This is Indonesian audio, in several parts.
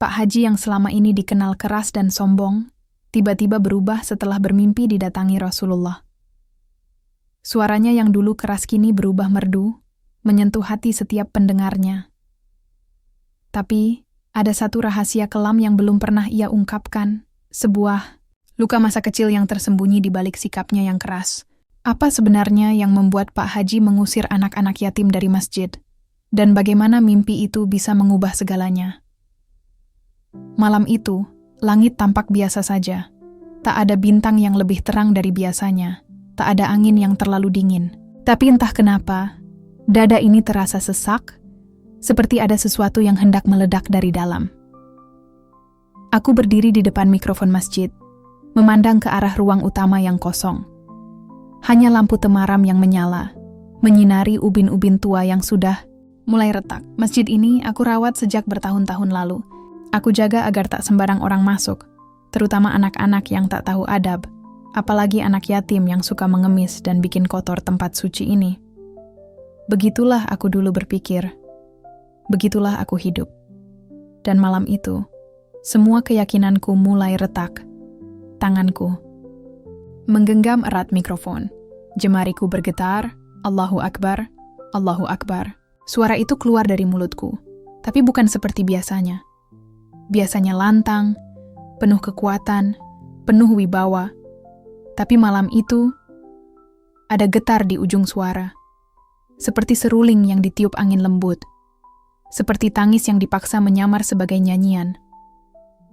Pak Haji yang selama ini dikenal keras dan sombong, tiba-tiba berubah setelah bermimpi didatangi Rasulullah. Suaranya yang dulu keras kini berubah merdu, menyentuh hati setiap pendengarnya. Tapi, ada satu rahasia kelam yang belum pernah ia ungkapkan, sebuah luka masa kecil yang tersembunyi di balik sikapnya yang keras. Apa sebenarnya yang membuat Pak Haji mengusir anak-anak yatim dari masjid? Dan bagaimana mimpi itu bisa mengubah segalanya? Malam itu, langit tampak biasa saja. Tak ada bintang yang lebih terang dari biasanya. Tak ada angin yang terlalu dingin. Tapi entah kenapa, dada ini terasa sesak, seperti ada sesuatu yang hendak meledak dari dalam. Aku berdiri di depan mikrofon masjid, memandang ke arah ruang utama yang kosong. Hanya lampu temaram yang menyala, menyinari ubin-ubin tua yang sudah mulai retak. Masjid ini aku rawat sejak bertahun-tahun lalu. Aku jaga agar tak sembarang orang masuk, terutama anak-anak yang tak tahu adab, apalagi anak yatim yang suka mengemis dan bikin kotor tempat suci ini. Begitulah aku dulu berpikir, begitulah aku hidup. Dan malam itu, semua keyakinanku mulai retak. Tanganku menggenggam erat mikrofon, jemariku bergetar, Allahu Akbar, Allahu Akbar. Suara itu keluar dari mulutku, tapi bukan seperti biasanya. Biasanya lantang, penuh kekuatan, penuh wibawa. Tapi malam itu, ada getar di ujung suara. Seperti seruling yang ditiup angin lembut. Seperti tangis yang dipaksa menyamar sebagai nyanyian.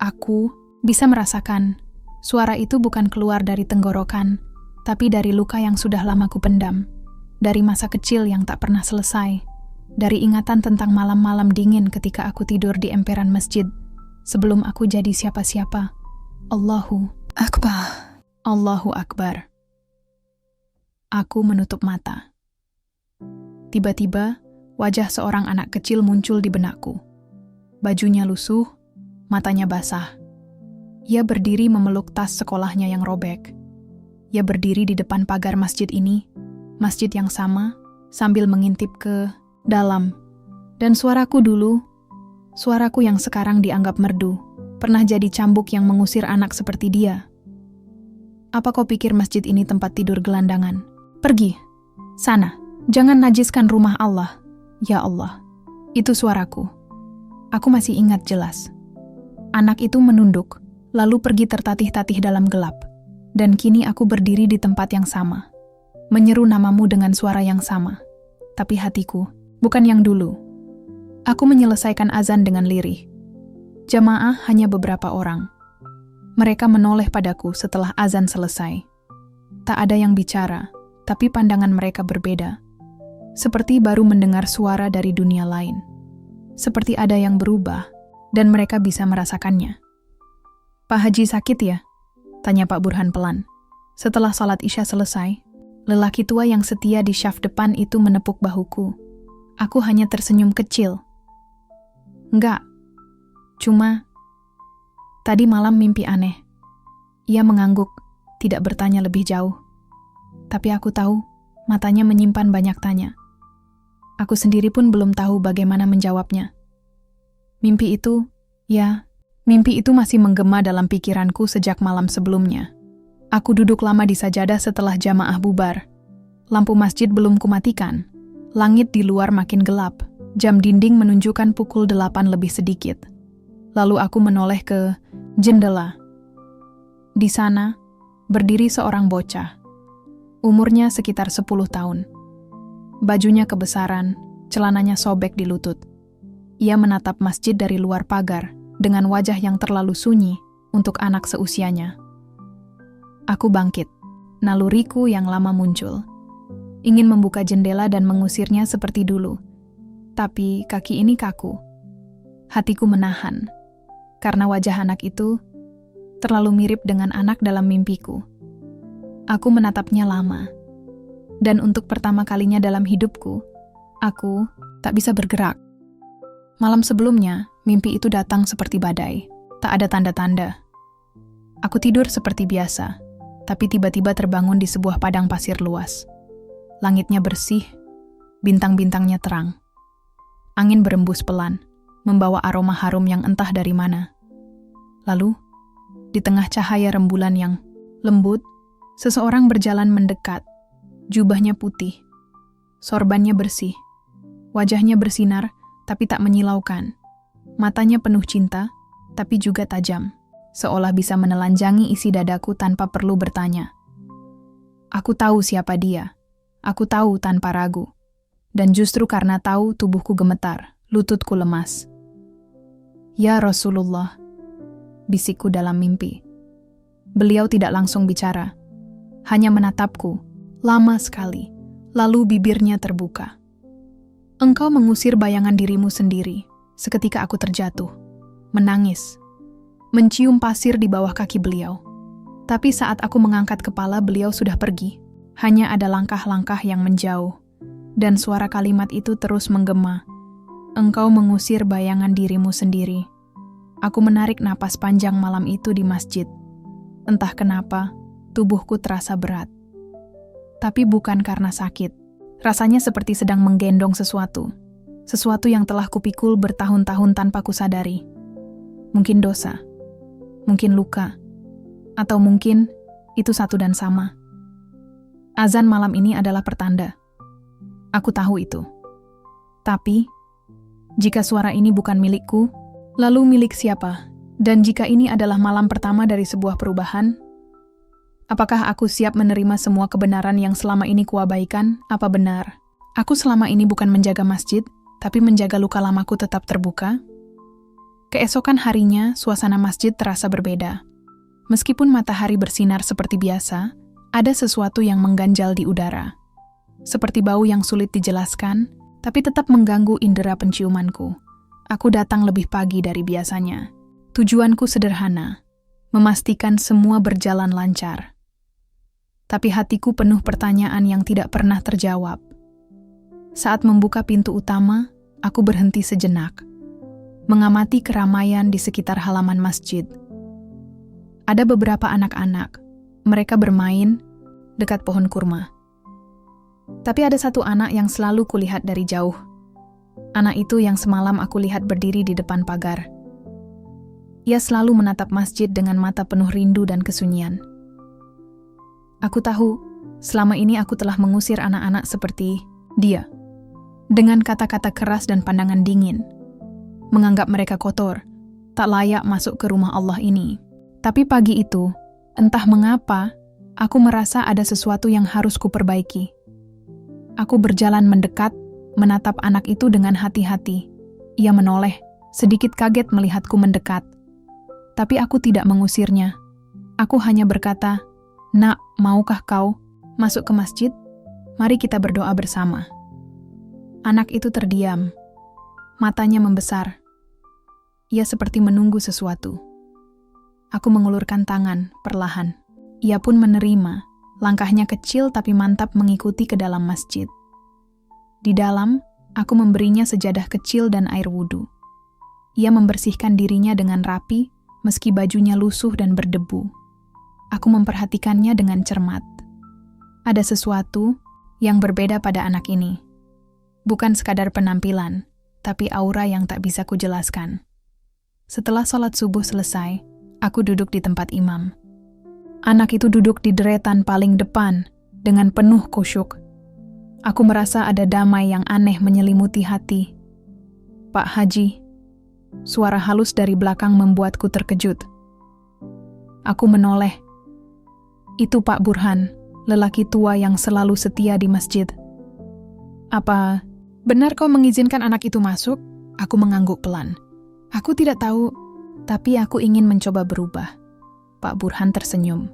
Aku bisa merasakan, suara itu bukan keluar dari tenggorokan, tapi dari luka yang sudah lama kupendam. Dari masa kecil yang tak pernah selesai. Dari ingatan tentang malam-malam dingin ketika aku tidur di emperan masjid. Sebelum aku jadi siapa-siapa. Allahu Akbar. Allahu Akbar. Aku menutup mata. Tiba-tiba, wajah seorang anak kecil muncul di benakku. Bajunya lusuh, matanya basah. Ia berdiri memeluk tas sekolahnya yang robek. Ia berdiri di depan pagar masjid ini, masjid yang sama, sambil mengintip ke dalam. Dan suaraku dulu, suaraku yang sekarang dianggap merdu, pernah jadi cambuk yang mengusir anak seperti dia. Apa kau pikir masjid ini tempat tidur gelandangan? Pergi, sana, jangan najiskan rumah Allah. Ya Allah, itu suaraku. Aku masih ingat jelas. Anak itu menunduk, lalu pergi tertatih-tatih dalam gelap. Dan kini aku berdiri di tempat yang sama, menyeru namamu dengan suara yang sama. Tapi hatiku, bukan yang dulu. Aku menyelesaikan azan dengan lirih. Jamaah hanya beberapa orang. Mereka menoleh padaku setelah azan selesai. Tak ada yang bicara, tapi pandangan mereka berbeda. Seperti baru mendengar suara dari dunia lain. Seperti ada yang berubah, dan mereka bisa merasakannya. Pak Haji sakit ya? Tanya Pak Burhan pelan. Setelah salat Isya selesai, lelaki tua yang setia di syaf depan itu menepuk bahuku. Aku hanya tersenyum kecil. Enggak, cuma tadi malam mimpi aneh. Ia mengangguk, tidak bertanya lebih jauh. Tapi aku tahu, matanya menyimpan banyak tanya. Aku sendiri pun belum tahu bagaimana menjawabnya. Mimpi itu, mimpi itu masih menggema dalam pikiranku sejak malam sebelumnya. Aku duduk lama di sajadah setelah jamaah bubar. Lampu masjid belum kumatikan. Langit di luar makin gelap. Jam dinding menunjukkan pukul 8 lebih sedikit. Lalu aku menoleh ke jendela. Di sana, berdiri seorang bocah. Umurnya sekitar 10 tahun. Bajunya kebesaran, celananya sobek di lutut. Ia menatap masjid dari luar pagar, dengan wajah yang terlalu sunyi untuk anak seusianya. Aku bangkit, naluriku yang lama muncul. Ingin membuka jendela dan mengusirnya seperti dulu. Tapi kaki ini kaku. Hatiku menahan, karena wajah anak itu terlalu mirip dengan anak dalam mimpiku. Aku menatapnya lama. Dan untuk pertama kalinya dalam hidupku, aku tak bisa bergerak. Malam sebelumnya, mimpi itu datang seperti badai. Tak ada tanda-tanda. Aku tidur seperti biasa, tapi tiba-tiba terbangun di sebuah padang pasir luas. Langitnya bersih, bintang-bintangnya terang. Angin berembus pelan, membawa aroma harum yang entah dari mana. Lalu, di tengah cahaya rembulan yang lembut, seseorang berjalan mendekat. Jubahnya putih, sorbannya bersih, wajahnya bersinar tapi tak menyilaukan. Matanya penuh cinta, tapi juga tajam, seolah bisa menelanjangi isi dadaku tanpa perlu bertanya. Aku tahu siapa dia. Aku tahu tanpa ragu. Dan justru karena tahu, tubuhku gemetar, lututku lemas. Ya Rasulullah, bisikku dalam mimpi. Beliau tidak langsung bicara, hanya menatapku, lama sekali, lalu bibirnya terbuka. Engkau mengusir bayangan dirimu sendiri. Seketika aku terjatuh, menangis, mencium pasir di bawah kaki beliau. Tapi saat aku mengangkat kepala, beliau sudah pergi. Hanya ada langkah-langkah yang menjauh. Dan suara kalimat itu terus menggema. Engkau mengusir bayangan dirimu sendiri. Aku menarik napas panjang malam itu di masjid. Entah kenapa, tubuhku terasa berat. Tapi bukan karena sakit. Rasanya seperti sedang menggendong sesuatu. Sesuatu yang telah kupikul bertahun-tahun tanpa kusadari. Mungkin dosa. Mungkin luka. Atau mungkin itu satu dan sama. Azan malam ini adalah pertanda. Aku tahu itu. Tapi, jika suara ini bukan milikku, lalu milik siapa? Dan jika ini adalah malam pertama dari sebuah perubahan, apakah aku siap menerima semua kebenaran yang selama ini kuabaikan? Apa benar aku selama ini bukan menjaga masjid, tapi menjaga luka lamaku tetap terbuka? Keesokan harinya, suasana masjid terasa berbeda. Meskipun matahari bersinar seperti biasa, ada sesuatu yang mengganjal di udara. Seperti bau yang sulit dijelaskan, tapi tetap mengganggu indera penciumanku. Aku datang lebih pagi dari biasanya. Tujuanku sederhana, memastikan semua berjalan lancar. Tapi hatiku penuh pertanyaan yang tidak pernah terjawab. Saat membuka pintu utama, aku berhenti sejenak, mengamati keramaian di sekitar halaman masjid. Ada beberapa anak-anak, mereka bermain dekat pohon kurma. Tapi ada satu anak yang selalu kulihat dari jauh. Anak itu yang semalam aku lihat berdiri di depan pagar. Ia selalu menatap masjid dengan mata penuh rindu dan kesunyian. Aku tahu, selama ini aku telah mengusir anak-anak seperti dia. Dengan kata-kata keras dan pandangan dingin. Menganggap mereka kotor, tak layak masuk ke rumah Allah ini. Tapi pagi itu, entah mengapa, aku merasa ada sesuatu yang harus kuperbaiki. Aku berjalan mendekat, menatap anak itu dengan hati-hati. Ia menoleh, sedikit kaget melihatku mendekat. Tapi aku tidak mengusirnya. Aku hanya berkata, "Nak, maukah kau masuk ke masjid? Mari kita berdoa bersama." Anak itu terdiam. Matanya membesar. Ia seperti menunggu sesuatu. Aku mengulurkan tangan, perlahan. Ia pun menerima. Langkahnya kecil tapi mantap mengikuti ke dalam masjid. Di dalam, aku memberinya sejadah kecil dan air wudhu. Ia membersihkan dirinya dengan rapi, meski bajunya lusuh dan berdebu. Aku memperhatikannya dengan cermat. Ada sesuatu yang berbeda pada anak ini. Bukan sekadar penampilan, tapi aura yang tak bisa kujelaskan. Setelah sholat subuh selesai, aku duduk di tempat imam. Anak itu duduk di deretan paling depan, dengan penuh khusyuk. Aku merasa ada damai yang aneh menyelimuti hati. "Pak Haji," suara halus dari belakang membuatku terkejut. Aku menoleh. Itu Pak Burhan, lelaki tua yang selalu setia di masjid. "Apa benar kau mengizinkan anak itu masuk?" Aku mengangguk pelan. "Aku tidak tahu, tapi aku ingin mencoba berubah." Pak Burhan tersenyum.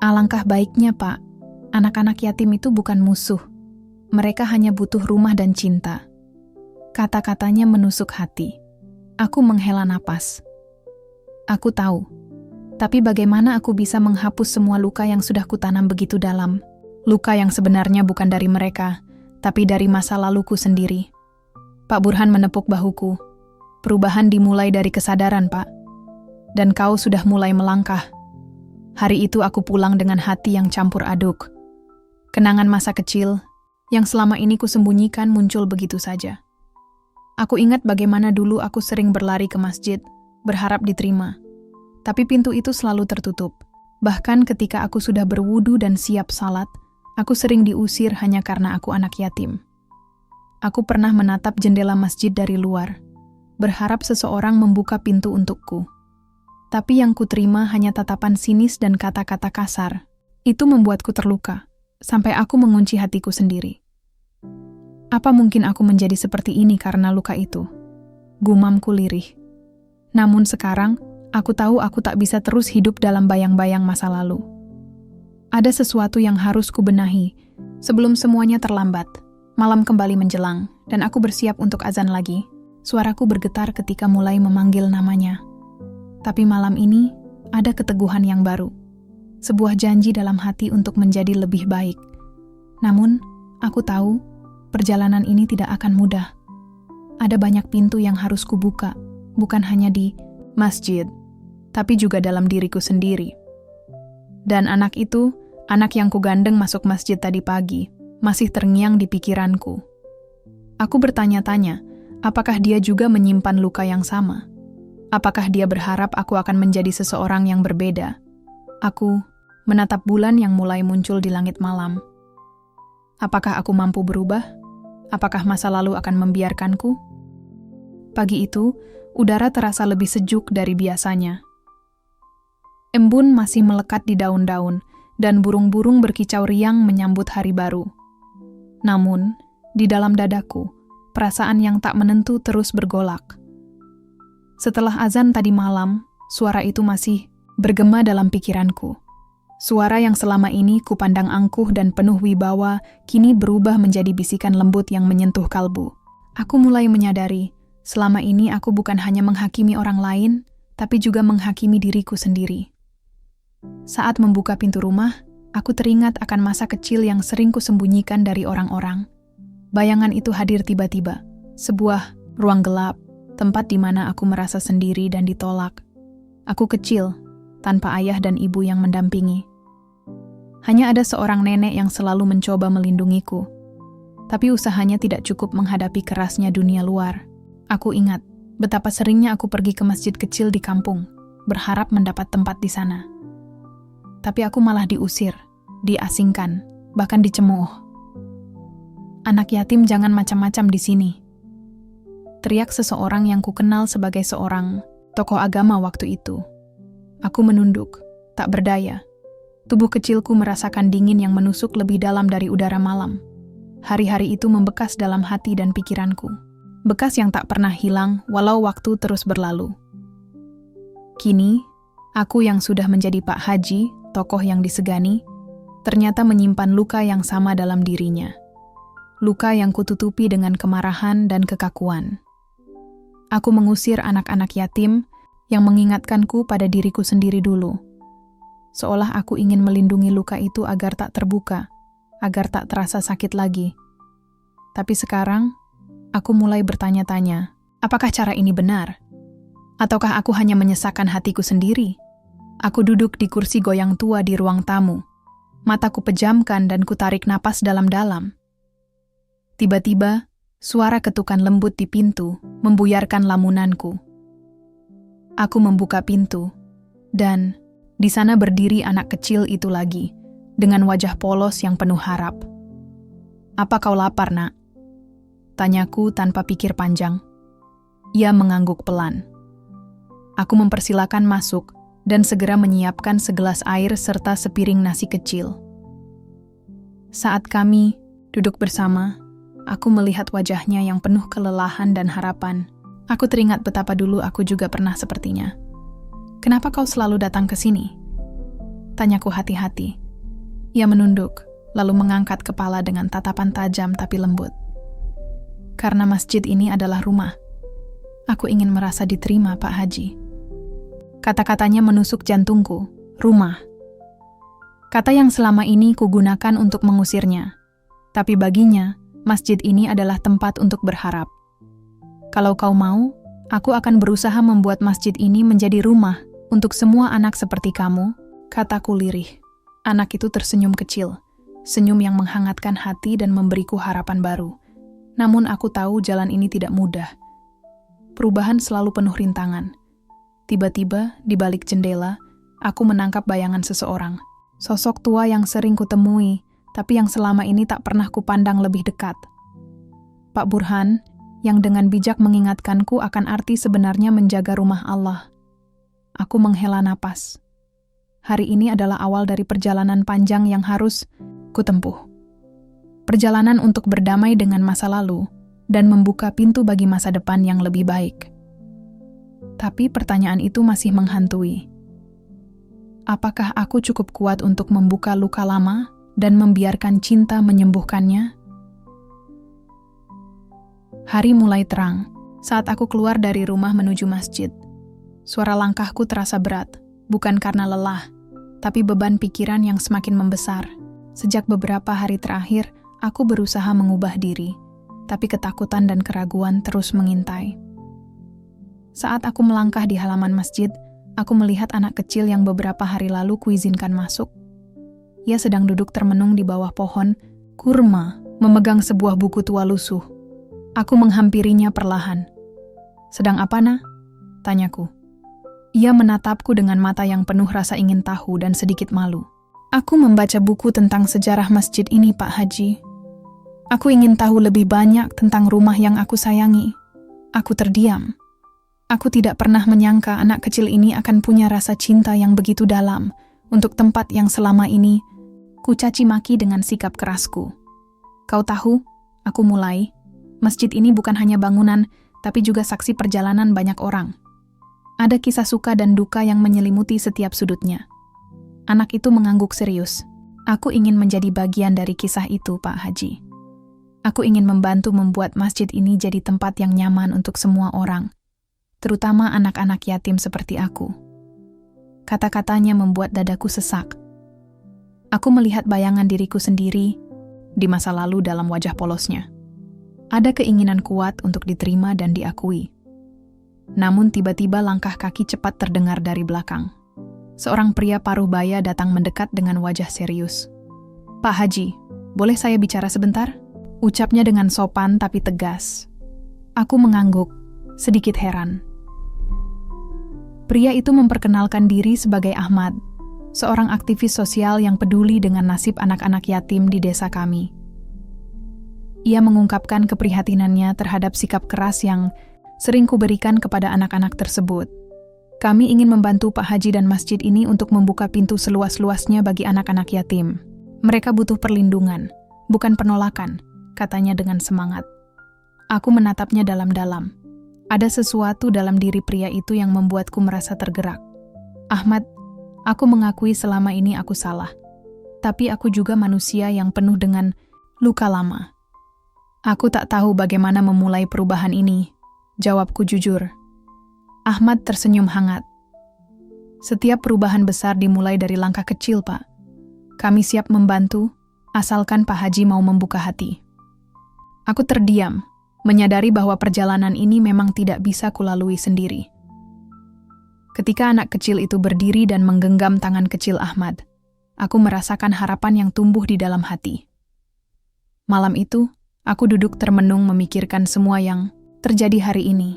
"Alangkah baiknya, Pak. Anak-anak yatim itu bukan musuh. Mereka hanya butuh rumah dan cinta." Kata-katanya menusuk hati. Aku menghela napas. Aku tahu. Tapi bagaimana aku bisa menghapus semua luka yang sudah kutanam begitu dalam? Luka yang sebenarnya bukan dari mereka, tapi dari masa laluku sendiri. Pak Burhan menepuk bahuku. "Perubahan dimulai dari kesadaran, Pak. Dan kau sudah mulai melangkah." Hari itu aku pulang dengan hati yang campur aduk. Kenangan masa kecil yang selama ini kusembunyikan muncul begitu saja. Aku ingat bagaimana dulu aku sering berlari ke masjid, berharap diterima. Tapi pintu itu selalu tertutup. Bahkan ketika aku sudah berwudu dan siap salat, aku sering diusir hanya karena aku anak yatim. Aku pernah menatap jendela masjid dari luar, berharap seseorang membuka pintu untukku. Tapi yang kuterima hanya tatapan sinis dan kata-kata kasar. Itu membuatku terluka, sampai aku mengunci hatiku sendiri. Apa mungkin aku menjadi seperti ini karena luka itu? Gumamku lirih. Namun sekarang, aku tahu aku tak bisa terus hidup dalam bayang-bayang masa lalu. Ada sesuatu yang harus kubenahi sebelum semuanya terlambat. Malam kembali menjelang, dan aku bersiap untuk azan lagi. Suaraku bergetar ketika mulai memanggil namanya. Tapi malam ini, ada keteguhan yang baru. Sebuah janji dalam hati untuk menjadi lebih baik. Namun, aku tahu, perjalanan ini tidak akan mudah. Ada banyak pintu yang harus kubuka, bukan hanya di masjid, tapi juga dalam diriku sendiri. Dan anak itu, anak yang kugandeng masuk masjid tadi pagi, masih terngiang di pikiranku. Aku bertanya-tanya, apakah dia juga menyimpan luka yang sama? Apakah dia berharap aku akan menjadi seseorang yang berbeda? Aku menatap bulan yang mulai muncul di langit malam. Apakah aku mampu berubah? Apakah masa lalu akan membiarkanku? Pagi itu, udara terasa lebih sejuk dari biasanya. Embun masih melekat di daun-daun, dan burung-burung berkicau riang menyambut hari baru. Namun, di dalam dadaku, perasaan yang tak menentu terus bergolak. Setelah azan tadi malam, suara itu masih bergema dalam pikiranku. Suara yang selama ini kupandang angkuh dan penuh wibawa, kini berubah menjadi bisikan lembut yang menyentuh kalbu. Aku mulai menyadari, selama ini aku bukan hanya menghakimi orang lain, tapi juga menghakimi diriku sendiri. Saat membuka pintu rumah, aku teringat akan masa kecil yang sering kusembunyikan dari orang-orang. Bayangan itu hadir tiba-tiba, sebuah ruang gelap, tempat di mana aku merasa sendiri dan ditolak. Aku kecil, tanpa ayah dan ibu yang mendampingi. Hanya ada seorang nenek yang selalu mencoba melindungiku. Tapi usahanya tidak cukup menghadapi kerasnya dunia luar. Aku ingat betapa seringnya aku pergi ke masjid kecil di kampung, berharap mendapat tempat di sana. Tapi aku malah diusir, diasingkan, bahkan dicemooh. Anak yatim jangan macam-macam di sini. Teriak seseorang yang kukenal sebagai seorang tokoh agama waktu itu. Aku menunduk, tak berdaya. Tubuh kecilku merasakan dingin yang menusuk lebih dalam dari udara malam. Hari-hari itu membekas dalam hati dan pikiranku. Bekas yang tak pernah hilang walau waktu terus berlalu. Kini, aku yang sudah menjadi Pak Haji, tokoh yang disegani, ternyata menyimpan luka yang sama dalam dirinya. Luka yang kututupi dengan kemarahan dan kekakuan. Aku mengusir anak-anak yatim yang mengingatkanku pada diriku sendiri dulu. Seolah aku ingin melindungi luka itu agar tak terbuka, agar tak terasa sakit lagi. Tapi sekarang, aku mulai bertanya-tanya, apakah cara ini benar? Ataukah aku hanya menyesakkan hatiku sendiri? Aku duduk di kursi goyang tua di ruang tamu. Mataku pejamkan dan kutarik napas dalam-dalam. Tiba-tiba, suara ketukan lembut di pintu membuyarkan lamunanku. Aku membuka pintu, dan di sana berdiri anak kecil itu lagi, dengan wajah polos yang penuh harap. "Apa kau lapar, nak?" Tanyaku tanpa pikir panjang. Ia mengangguk pelan. Aku mempersilakan masuk dan segera menyiapkan segelas air serta sepiring nasi kecil. Saat kami duduk bersama, aku melihat wajahnya yang penuh kelelahan dan harapan. Aku teringat betapa dulu aku juga pernah sepertinya. "Kenapa kau selalu datang ke sini?" Tanyaku hati-hati. Ia menunduk, lalu mengangkat kepala dengan tatapan tajam tapi lembut. "Karena masjid ini adalah rumah. Aku ingin merasa diterima, Pak Haji." Kata-katanya menusuk jantungku, rumah. Kata yang selama ini kugunakan untuk mengusirnya. Tapi baginya, masjid ini adalah tempat untuk berharap. "Kalau kau mau, aku akan berusaha membuat masjid ini menjadi rumah untuk semua anak seperti kamu," kataku lirih. Anak itu tersenyum kecil, senyum yang menghangatkan hati dan memberiku harapan baru. Namun aku tahu jalan ini tidak mudah, perubahan selalu penuh rintangan. Tiba-tiba, di balik jendela, aku menangkap bayangan seseorang. Sosok tua yang sering kutemui, tapi yang selama ini tak pernah kupandang lebih dekat. Pak Burhan, yang dengan bijak mengingatkanku akan arti sebenarnya menjaga rumah Allah. Aku menghela napas. Hari ini adalah awal dari perjalanan panjang yang harus kutempuh. Perjalanan untuk berdamai dengan masa lalu dan membuka pintu bagi masa depan yang lebih baik. Tapi pertanyaan itu masih menghantui. Apakah aku cukup kuat untuk membuka luka lama dan membiarkan cinta menyembuhkannya? Hari mulai terang saat aku keluar dari rumah menuju masjid. Suara langkahku terasa berat, bukan karena lelah, tapi beban pikiran yang semakin membesar. Sejak beberapa hari terakhir, aku berusaha mengubah diri, tapi ketakutan dan keraguan terus mengintai. Saat aku melangkah di halaman masjid, aku melihat anak kecil yang beberapa hari lalu kuizinkan masuk. Ia sedang duduk termenung di bawah pohon kurma, memegang sebuah buku tua lusuh. Aku menghampirinya perlahan. "Sedang apa, Nak?" tanyaku. Ia menatapku dengan mata yang penuh rasa ingin tahu dan sedikit malu. "Aku membaca buku tentang sejarah masjid ini, Pak Haji. Aku ingin tahu lebih banyak tentang rumah yang aku sayangi." Aku terdiam. Aku tidak pernah menyangka anak kecil ini akan punya rasa cinta yang begitu dalam untuk tempat yang selama ini ku caci maki dengan sikap kerasku. "Kau tahu," aku mulai, "masjid ini bukan hanya bangunan, tapi juga saksi perjalanan banyak orang. Ada kisah suka dan duka yang menyelimuti setiap sudutnya." Anak itu mengangguk serius. "Aku ingin menjadi bagian dari kisah itu, Pak Haji. Aku ingin membantu membuat masjid ini jadi tempat yang nyaman untuk semua orang, terutama anak-anak yatim seperti aku." Kata-katanya membuat dadaku sesak. Aku melihat bayangan diriku sendiri di masa lalu dalam wajah polosnya. Ada keinginan kuat untuk diterima dan diakui. Namun tiba-tiba langkah kaki cepat terdengar dari belakang. Seorang pria paruh baya datang mendekat dengan wajah serius. "Pak Haji, boleh saya bicara sebentar?" ucapnya dengan sopan tapi tegas. Aku mengangguk, sedikit heran. Pria itu memperkenalkan diri sebagai Ahmad, seorang aktivis sosial yang peduli dengan nasib anak-anak yatim di desa kami. Ia mengungkapkan keprihatinannya terhadap sikap keras yang sering kuberikan kepada anak-anak tersebut. "Kami ingin membantu Pak Haji dan masjid ini untuk membuka pintu seluas-luasnya bagi anak-anak yatim. Mereka butuh perlindungan, bukan penolakan," katanya dengan semangat. Aku menatapnya dalam-dalam. Ada sesuatu dalam diri pria itu yang membuatku merasa tergerak. "Ahmad, aku mengakui selama ini aku salah. Tapi aku juga manusia yang penuh dengan luka lama. Aku tak tahu bagaimana memulai perubahan ini," jawabku jujur. Ahmad tersenyum hangat. "Setiap perubahan besar dimulai dari langkah kecil, Pak. Kami siap membantu, asalkan Pak Haji mau membuka hati." Aku terdiam, menyadari bahwa perjalanan ini memang tidak bisa kulalui sendiri. Ketika anak kecil itu berdiri dan menggenggam tangan kecil Ahmad, aku merasakan harapan yang tumbuh di dalam hati. Malam itu, aku duduk termenung memikirkan semua yang terjadi hari ini.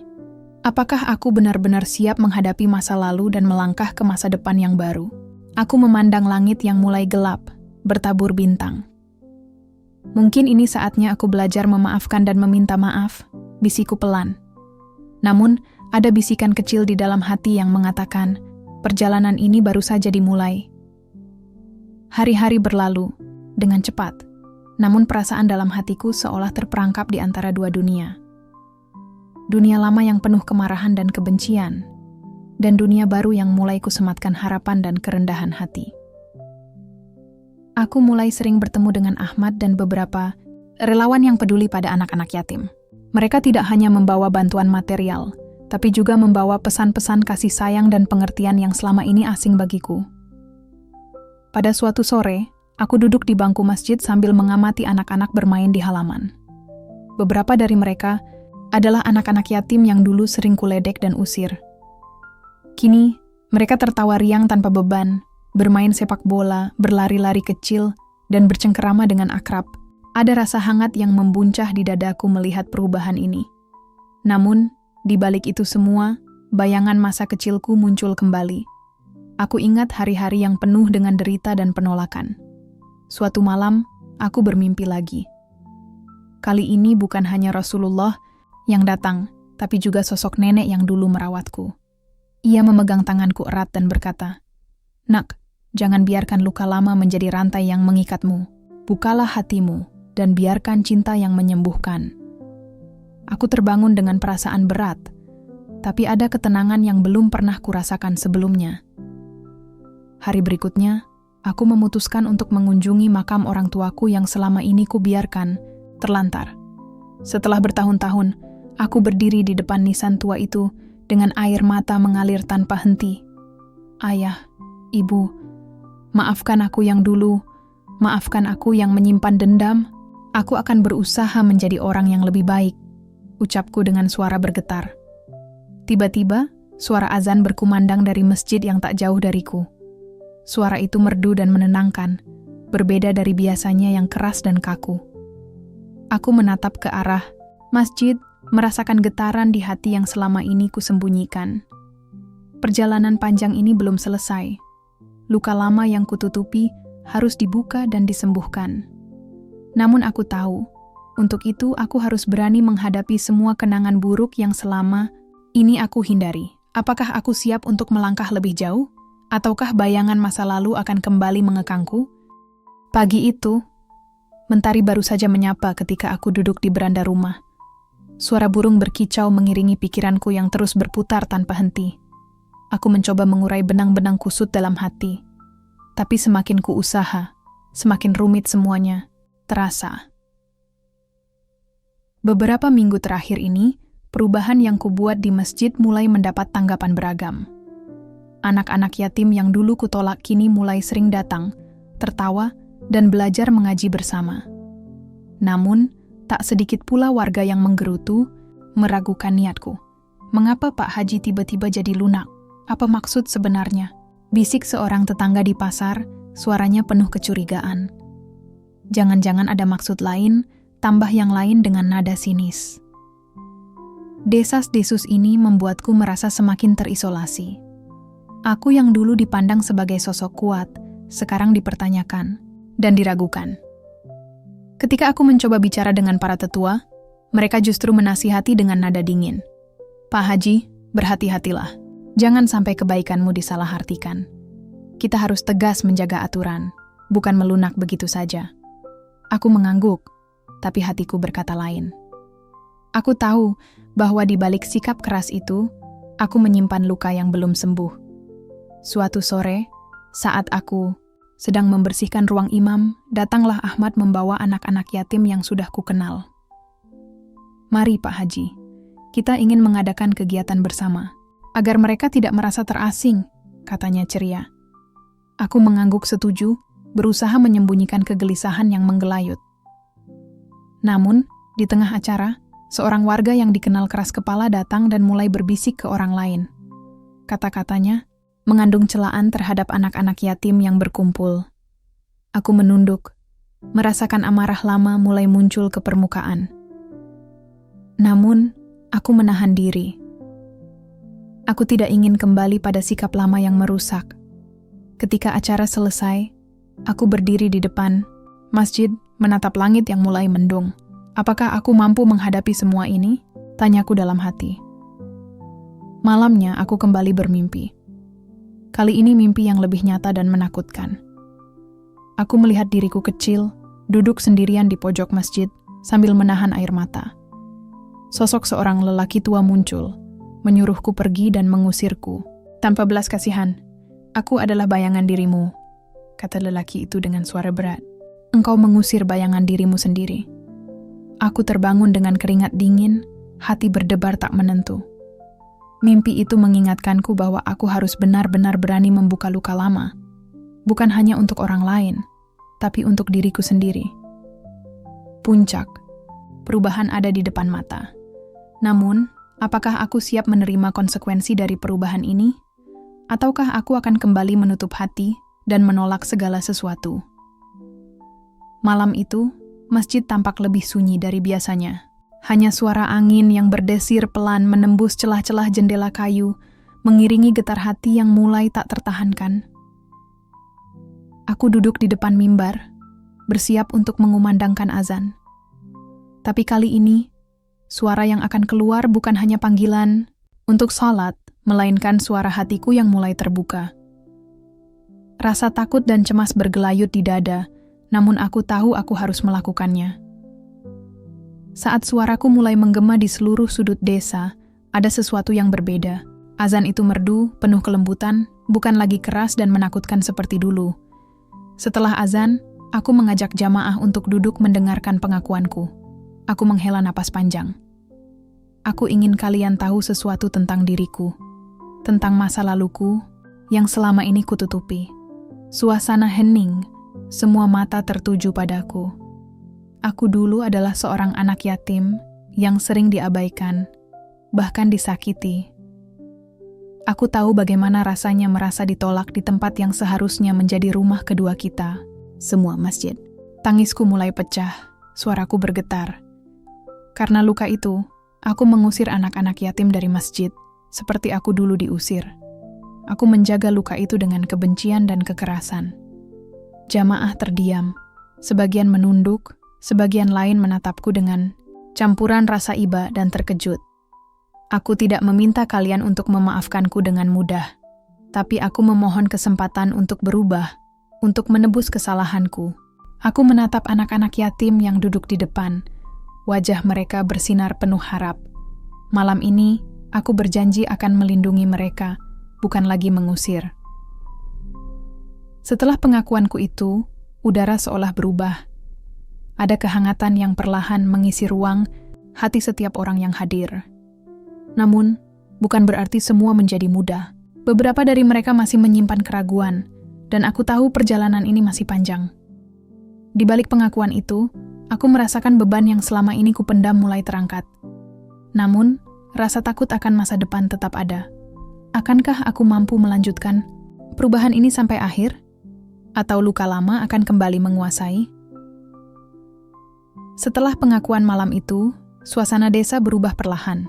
Apakah aku benar-benar siap menghadapi masa lalu dan melangkah ke masa depan yang baru? Aku memandang langit yang mulai gelap, bertabur bintang. "Mungkin ini saatnya aku belajar memaafkan dan meminta maaf," bisiku pelan. Namun, ada bisikan kecil di dalam hati yang mengatakan, perjalanan ini baru saja dimulai. Hari-hari berlalu dengan cepat, namun perasaan dalam hatiku seolah terperangkap di antara dua dunia. Dunia lama yang penuh kemarahan dan kebencian, dan dunia baru yang mulai kusematkan harapan dan kerendahan hati. Aku mulai sering bertemu dengan Ahmad dan beberapa relawan yang peduli pada anak-anak yatim. Mereka tidak hanya membawa bantuan material, tapi juga membawa pesan-pesan kasih sayang dan pengertian yang selama ini asing bagiku. Pada suatu sore, aku duduk di bangku masjid sambil mengamati anak-anak bermain di halaman. Beberapa dari mereka adalah anak-anak yatim yang dulu sering kuledek dan usir. Kini, mereka tertawa riang tanpa beban, bermain sepak bola, berlari-lari kecil, dan bercengkerama dengan akrab. Ada rasa hangat yang membuncah di dadaku melihat perubahan ini. Namun, Di balik itu semua, bayangan masa kecilku muncul kembali. Aku ingat hari-hari yang penuh dengan derita dan penolakan. Suatu malam, aku bermimpi lagi. Kali ini bukan hanya Rasulullah yang datang, tapi juga sosok nenek yang dulu merawatku. Ia memegang tanganku erat dan berkata, "Nak, jangan biarkan luka lama menjadi rantai yang mengikatmu. Bukalah hatimu dan biarkan cinta yang menyembuhkan." Aku terbangun dengan perasaan berat, tapi ada ketenangan yang belum pernah kurasakan sebelumnya. Hari berikutnya, aku memutuskan untuk mengunjungi makam orang tuaku yang selama ini kubiarkan terlantar. Setelah bertahun-tahun, aku berdiri di depan nisan tua itu dengan air mata mengalir tanpa henti. "Ayah, Ibu, maafkan aku yang dulu, maafkan aku yang menyimpan dendam. Aku akan berusaha menjadi orang yang lebih baik," ucapku dengan suara bergetar. Tiba-tiba, suara azan berkumandang dari masjid yang tak jauh dariku. Suara itu merdu dan menenangkan, berbeda dari biasanya yang keras dan kaku. Aku menatap ke arah masjid, merasakan getaran di hati yang selama ini kusembunyikan. Perjalanan panjang ini belum selesai. Luka lama yang kututupi harus dibuka dan disembuhkan. Namun aku tahu, untuk itu aku harus berani menghadapi semua kenangan buruk yang selama ini aku hindari. Apakah aku siap untuk melangkah lebih jauh? Ataukah bayangan masa lalu akan kembali mengekangku? Pagi itu, mentari baru saja menyapa ketika aku duduk di beranda rumah. Suara burung berkicau mengiringi pikiranku yang terus berputar tanpa henti. Aku mencoba mengurai benang-benang kusut dalam hati. Tapi semakin kuusaha, semakin rumit semuanya terasa. Beberapa minggu terakhir ini, perubahan yang kubuat di masjid mulai mendapat tanggapan beragam. Anak-anak yatim yang dulu kutolak kini mulai sering datang, tertawa, dan belajar mengaji bersama. Namun, tak sedikit pula warga yang menggerutu, meragukan niatku. "Mengapa Pak Haji tiba-tiba jadi lunak? Apa maksud sebenarnya?" Bisik seorang tetangga di pasar, suaranya penuh kecurigaan. Jangan-jangan ada maksud lain, tambah yang lain dengan nada sinis. Desas-desus ini membuatku merasa semakin terisolasi. Aku yang dulu dipandang sebagai sosok kuat, sekarang dipertanyakan dan diragukan. Ketika aku mencoba bicara dengan para tetua, mereka justru menasihati dengan nada dingin. "Pak Haji, berhati-hatilah. Jangan sampai kebaikanmu disalahartikan. Kita harus tegas menjaga aturan, bukan melunak begitu saja." Aku mengangguk, tapi hatiku berkata lain. Aku tahu bahwa di balik sikap keras itu, aku menyimpan luka yang belum sembuh. Suatu sore, saat aku sedang membersihkan ruang imam, datanglah Ahmad membawa anak-anak yatim yang sudah kukenal. "Mari Pak Haji, kita ingin mengadakan kegiatan bersama, agar mereka tidak merasa terasing," katanya ceria. Aku mengangguk setuju, berusaha menyembunyikan kegelisahan yang menggelayut. Namun, di tengah acara, seorang warga yang dikenal keras kepala datang dan mulai berbisik ke orang lain. Kata-katanya mengandung celaan terhadap anak-anak yatim yang berkumpul. Aku menunduk, merasakan amarah lama mulai muncul ke permukaan. Namun, aku menahan diri. Aku tidak ingin kembali pada sikap lama yang merusak. Ketika acara selesai, aku berdiri di depan masjid menatap langit yang mulai mendung. "Apakah aku mampu menghadapi semua ini?" tanyaku dalam hati. Malamnya aku kembali bermimpi. Kali ini mimpi yang lebih nyata dan menakutkan. Aku melihat diriku kecil, duduk sendirian di pojok masjid sambil menahan air mata. Sosok seorang lelaki tua muncul, menyuruhku pergi dan mengusirku. Tanpa belas kasihan, "Aku adalah bayangan dirimu," kata lelaki itu dengan suara berat. "Engkau mengusir bayangan dirimu sendiri." Aku terbangun dengan keringat dingin, hati berdebar tak menentu. Mimpi itu mengingatkanku bahwa aku harus benar-benar berani membuka luka lama. Bukan hanya untuk orang lain, tapi untuk diriku sendiri. Puncak, perubahan ada di depan mata. Namun, apakah aku siap menerima konsekuensi dari perubahan ini? Ataukah aku akan kembali menutup hati dan menolak segala sesuatu? Malam itu, masjid tampak lebih sunyi dari biasanya. Hanya suara angin yang berdesir pelan menembus celah-celah jendela kayu, mengiringi getar hati yang mulai tak tertahankan. Aku duduk di depan mimbar, bersiap untuk mengumandangkan azan. Tapi kali ini, suara yang akan keluar bukan hanya panggilan untuk salat, melainkan suara hatiku yang mulai terbuka. Rasa takut dan cemas bergelayut di dada, namun aku tahu aku harus melakukannya. Saat suaraku mulai menggema di seluruh sudut desa, ada sesuatu yang berbeda. Azan itu merdu, penuh kelembutan, bukan lagi keras dan menakutkan seperti dulu. Setelah azan, aku mengajak jamaah untuk duduk mendengarkan pengakuanku. Aku menghela napas panjang. Aku ingin kalian tahu sesuatu tentang diriku, tentang masa laluku yang selama ini kututupi. Suasana hening, semua mata tertuju padaku. Aku dulu adalah seorang anak yatim yang sering diabaikan, bahkan disakiti. Aku tahu bagaimana rasanya merasa ditolak di tempat yang seharusnya menjadi rumah kedua kita, semua masjid. Tangisku mulai pecah, suaraku bergetar. Karena luka itu, aku mengusir anak-anak yatim dari masjid, seperti aku dulu diusir. Aku menjaga luka itu dengan kebencian dan kekerasan. Jamaah terdiam, sebagian menunduk, sebagian lain menatapku dengan campuran rasa iba dan terkejut. Aku tidak meminta kalian untuk memaafkanku dengan mudah, tapi aku memohon kesempatan untuk berubah, untuk menebus kesalahanku. Aku menatap anak-anak yatim yang duduk di depan. Wajah mereka bersinar penuh harap. Malam ini, aku berjanji akan melindungi mereka, bukan lagi mengusir. Setelah pengakuanku itu, udara seolah berubah. Ada kehangatan yang perlahan mengisi ruang hati setiap orang yang hadir. Namun, bukan berarti semua menjadi mudah. Beberapa dari mereka masih menyimpan keraguan, dan aku tahu perjalanan ini masih panjang. Di balik pengakuan itu, aku merasakan beban yang selama ini kupendam mulai terangkat. Namun, rasa takut akan masa depan tetap ada. Akankah aku mampu melanjutkan perubahan ini sampai akhir? Atau luka lama akan kembali menguasai? Setelah pengakuan malam itu, suasana desa berubah perlahan.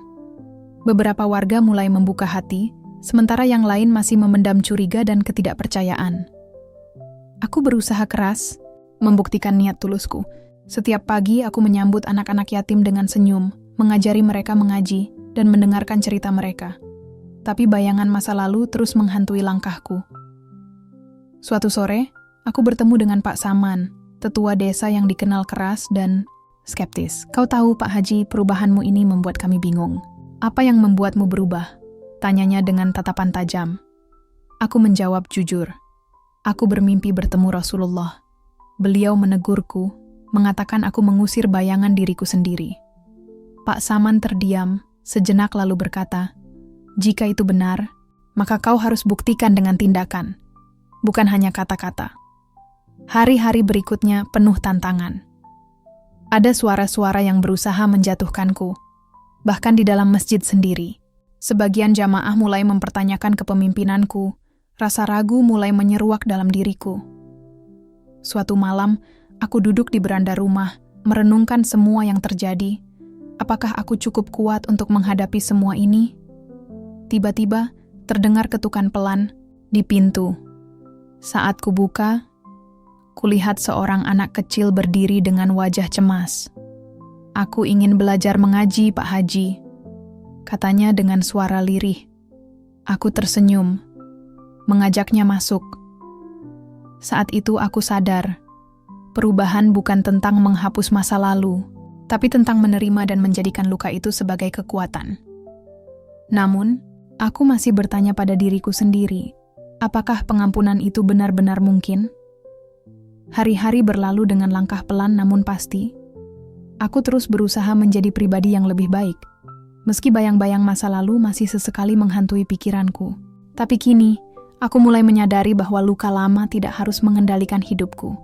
Beberapa warga mulai membuka hati, sementara yang lain masih memendam curiga dan ketidakpercayaan. Aku berusaha keras, membuktikan niat tulusku. Setiap pagi aku menyambut anak-anak yatim dengan senyum, mengajari mereka mengaji, dan mendengarkan cerita mereka. Tapi bayangan masa lalu terus menghantui langkahku. Suatu sore, aku bertemu dengan Pak Saman, tetua desa yang dikenal keras dan skeptis. Kau tahu Pak Haji, perubahanmu ini membuat kami bingung. Apa yang membuatmu berubah? Tanyanya dengan tatapan tajam. Aku menjawab jujur. Aku bermimpi bertemu Rasulullah. Beliau menegurku, mengatakan aku mengusir bayangan diriku sendiri. Pak Saman terdiam, sejenak lalu berkata, "Jika itu benar, maka kau harus buktikan dengan tindakan, bukan hanya kata-kata." Hari-hari berikutnya penuh tantangan. Ada suara-suara yang berusaha menjatuhkanku, bahkan di dalam masjid sendiri. Sebagian jamaah mulai mempertanyakan kepemimpinanku, rasa ragu mulai menyeruak dalam diriku. Suatu malam, aku duduk di beranda rumah, merenungkan semua yang terjadi. Apakah aku cukup kuat untuk menghadapi semua ini? Tiba-tiba, terdengar ketukan pelan di pintu. Saat kubuka, kulihat seorang anak kecil berdiri dengan wajah cemas. "Aku ingin belajar mengaji, Pak Haji," katanya dengan suara lirih. Aku tersenyum, mengajaknya masuk. Saat itu aku sadar, perubahan bukan tentang menghapus masa lalu, tapi tentang menerima dan menjadikan luka itu sebagai kekuatan. Namun, aku masih bertanya pada diriku sendiri, apakah pengampunan itu benar-benar mungkin? Hari-hari berlalu dengan langkah pelan namun pasti. Aku terus berusaha menjadi pribadi yang lebih baik. Meski bayang-bayang masa lalu masih sesekali menghantui pikiranku. Tapi kini, aku mulai menyadari bahwa luka lama tidak harus mengendalikan hidupku.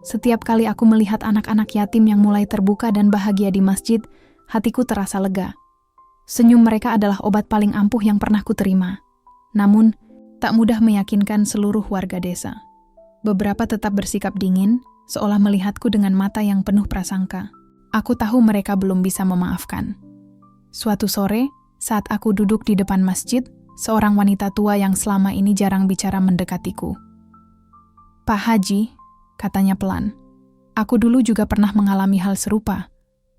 Setiap kali aku melihat anak-anak yatim yang mulai terbuka dan bahagia di masjid, hatiku terasa lega. Senyum mereka adalah obat paling ampuh yang pernah kuterima. Namun, tak mudah meyakinkan seluruh warga desa. Beberapa tetap bersikap dingin, seolah melihatku dengan mata yang penuh prasangka. Aku tahu mereka belum bisa memaafkan. Suatu sore, saat aku duduk di depan masjid, seorang wanita tua yang selama ini jarang bicara mendekatiku. "Pak Haji," katanya pelan, "aku dulu juga pernah mengalami hal serupa,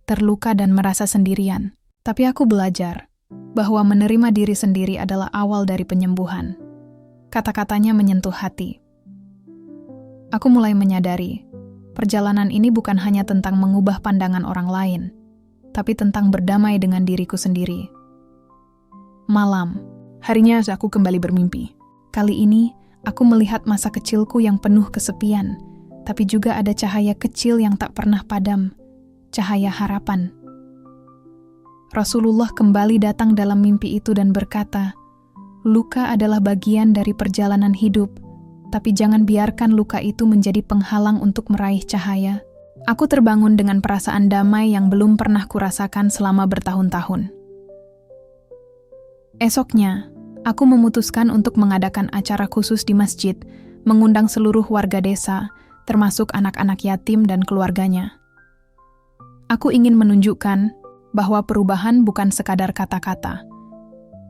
terluka dan merasa sendirian. Tapi aku belajar bahwa menerima diri sendiri adalah awal dari penyembuhan." Kata-katanya menyentuh hati. Aku mulai menyadari, perjalanan ini bukan hanya tentang mengubah pandangan orang lain, tapi tentang berdamai dengan diriku sendiri. Malam, harinya aku kembali bermimpi. Kali ini, aku melihat masa kecilku yang penuh kesepian, tapi juga ada cahaya kecil yang tak pernah padam, cahaya harapan. Rasulullah kembali datang dalam mimpi itu dan berkata, "Luka adalah bagian dari perjalanan hidup, tapi jangan biarkan luka itu menjadi penghalang untuk meraih cahaya." Aku terbangun dengan perasaan damai yang belum pernah kurasakan selama bertahun-tahun. Esoknya, aku memutuskan untuk mengadakan acara khusus di masjid, mengundang seluruh warga desa, termasuk anak-anak yatim dan keluarganya. Aku ingin menunjukkan bahwa perubahan bukan sekadar kata-kata,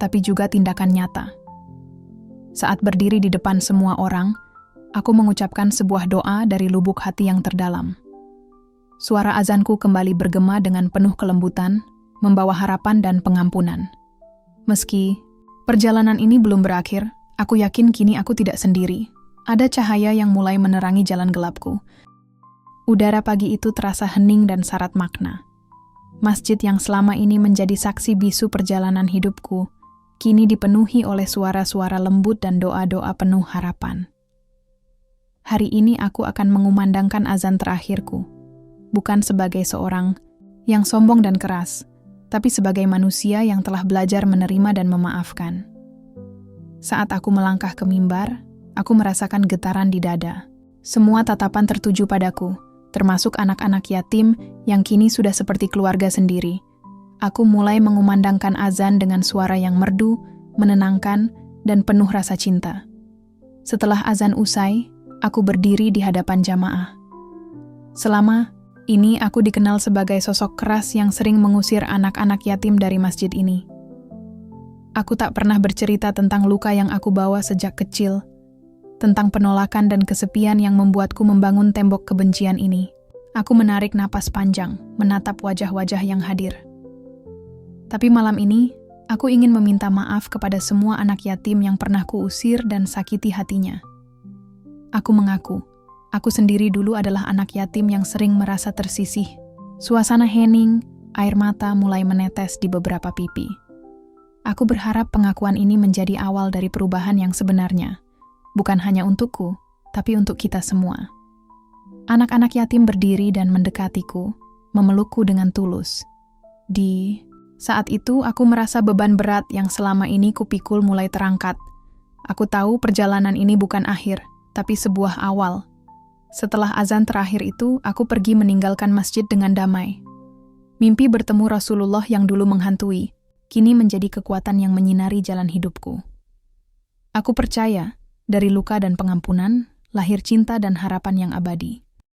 tapi juga tindakan nyata. Saat berdiri di depan semua orang, aku mengucapkan sebuah doa dari lubuk hati yang terdalam. Suara azanku kembali bergema dengan penuh kelembutan, membawa harapan dan pengampunan. Meski perjalanan ini belum berakhir, aku yakin kini aku tidak sendiri. Ada cahaya yang mulai menerangi jalan gelapku. Udara pagi itu terasa hening dan syarat makna. Masjid yang selama ini menjadi saksi bisu perjalanan hidupku, kini dipenuhi oleh suara-suara lembut dan doa-doa penuh harapan. Hari ini aku akan mengumandangkan azan terakhirku. Bukan sebagai seorang yang sombong dan keras, tapi sebagai manusia yang telah belajar menerima dan memaafkan. Saat aku melangkah ke mimbar, aku merasakan getaran di dada. Semua tatapan tertuju padaku, termasuk anak-anak yatim yang kini sudah seperti keluarga sendiri. Aku mulai mengumandangkan azan dengan suara yang merdu, menenangkan, dan penuh rasa cinta. Setelah azan usai, aku berdiri di hadapan jamaah. Selama ini aku dikenal sebagai sosok keras yang sering mengusir anak-anak yatim dari masjid ini. Aku tak pernah bercerita tentang luka yang aku bawa sejak kecil, tentang penolakan dan kesepian yang membuatku membangun tembok kebencian ini. Aku menarik napas panjang, menatap wajah-wajah yang hadir. Tapi malam ini, aku ingin meminta maaf kepada semua anak yatim yang pernah kuusir dan sakiti hatinya. Aku mengaku, aku sendiri dulu adalah anak yatim yang sering merasa tersisih. Suasana hening, air mata mulai menetes di beberapa pipi. Aku berharap pengakuan ini menjadi awal dari perubahan yang sebenarnya. Bukan hanya untukku, tapi untuk kita semua. Anak-anak yatim berdiri dan mendekatiku, memelukku dengan tulus. Di saat itu, aku merasa beban berat yang selama ini kupikul mulai terangkat. Aku tahu perjalanan ini bukan akhir, tapi sebuah awal. Setelah azan terakhir itu, aku pergi meninggalkan masjid dengan damai. Mimpi bertemu Rasulullah yang dulu menghantui, kini menjadi kekuatan yang menyinari jalan hidupku. Aku percaya, dari luka dan pengampunan, lahir cinta dan harapan yang abadi.